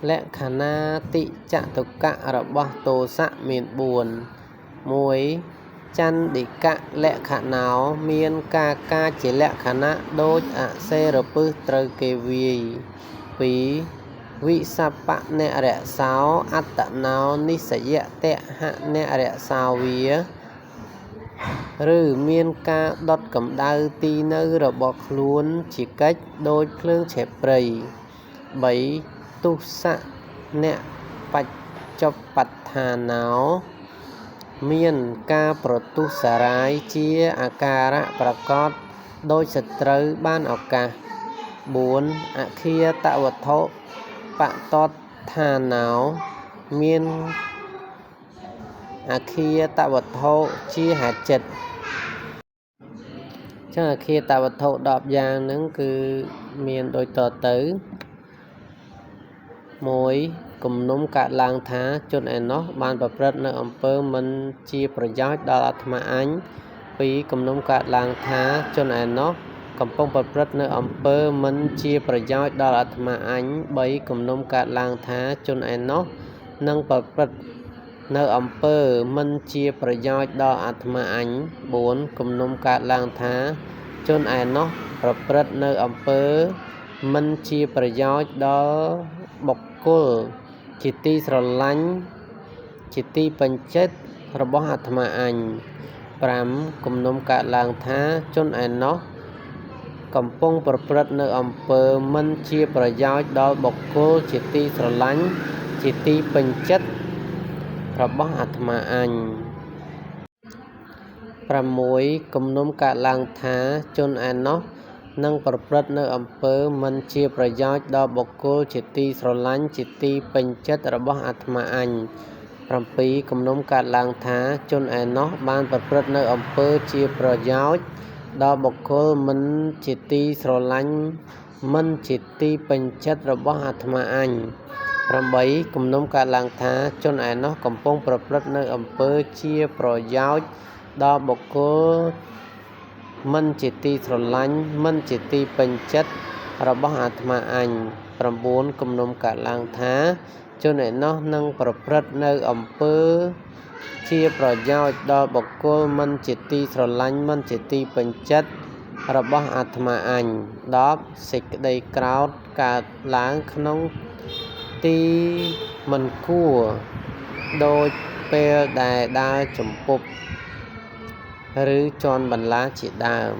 และខណាតិចតុកៈរបស់ទោសៈមាន4 1. ចន្ទិកៈលក្ខណោមានការជាលក្ខណៈដូចអសេរពឹសត្រូវគេវាយ 2. វិសបនៈរសោអត្តណោនិស្សយតហនៈរសោវាឬមានការដុតកម្ដៅទីនៅរបស់ខ្លួនជាកិច្ចដូចភ្លើងឆេះព្រៃ 3. ទុសៈអ្នកបច្ចុប្បដ្ឋាណោមានការប្រទុសរាយជាអាការៈប្រកបដោយសត្រូវបានឱកាស 4. អគ្គាតវត្ថុបតតដ្ឋាណោមានអគ្គាតវត្ថុជាហេតុចិត្ត ចឹងអគ្គាតវត្ថុ10យ៉ាងហ្នឹងគឺមានដូចតទៅ 1. គំនុំកើតឡើងថាជនឯណោះបានប្រព្រឹត្តនៅអំពើមិនជាប្រយោជន៍ដល់អាត្មាអញ 2. គំនុំកើតឡើងថាជនឯណោះកំពុងប្រព្រឹត្តនៅអំពើមិនជាប្រយោជន៍ដល់អាត្មាអញ 3. គំនុំកើតឡើងថាជនឯណោះនឹងប្រព្រឹត្តនៅអំពើមិនជាប្រយោជន៍ដល់អាត្មាអញ 4. គំនុំកើតឡើងថាជនឯណោះប្រព្រឹត្តនៅអំពើមិនជាប្រយោជន៍ដល់បុគ្គលជាទីស្រឡាញ់ជាទីពេញចិត្តរបស់អាត្មាអញ 5. គំនុំកើតឡើងថាជនឯណោះកំពុងប្រព្រឹត្តនៅអំពើមិនជាប្រយោជន៍ដល់បុគ្គលជាទីស្រឡាញ់ជាទីពេញចិត្តរបស់អាត្មាអញ 6. គំនុំកើតឡើងថាជនឯណោះនឹងប្រព្រឹត្តនៅអំពើមិនជាប្រយោជន៍ដល់បុគ្គលជាទីស្រឡាញ់ជាទីពេញចិត្តរបស់អាត្មាអញ 7. គំនុំកើតឡើងថាជនឯណោះបានប្រព្រឹត្តនៅអំពើជាប្រយោជន៍ដល់បុគ្គលមិនជាទីស្រឡាញ់មិនជាទីពេញចិត្តរបស់អាត្មាអញ 8. គំនុំកើតឡើងថាជនឯណោះកំពុងប្រព្រឹត្តនៅអំពើជាប្រយោជន៍ដល់បុគ្គលមិនជាទីស្រឡាញ់មិនជាទីពេញចិត្តរបស់អាត្មាអញ 9. គំនុំកើតឡើងថាជនឯណោះនឹងប្រព្រឹត្តនៅអំពើជាប្រយោជន៍ដល់បុគ្គលមិនជាទីស្រឡាញ់មិនជាទីពេញចិត្តរបស់អាត្មាអញ 10. សេចក្តីក្រោធកើតឡើងក្នុងទីមិនគួរដូចពេលដែលដើរជំពប់ឬជាន់បន្លាជាដើម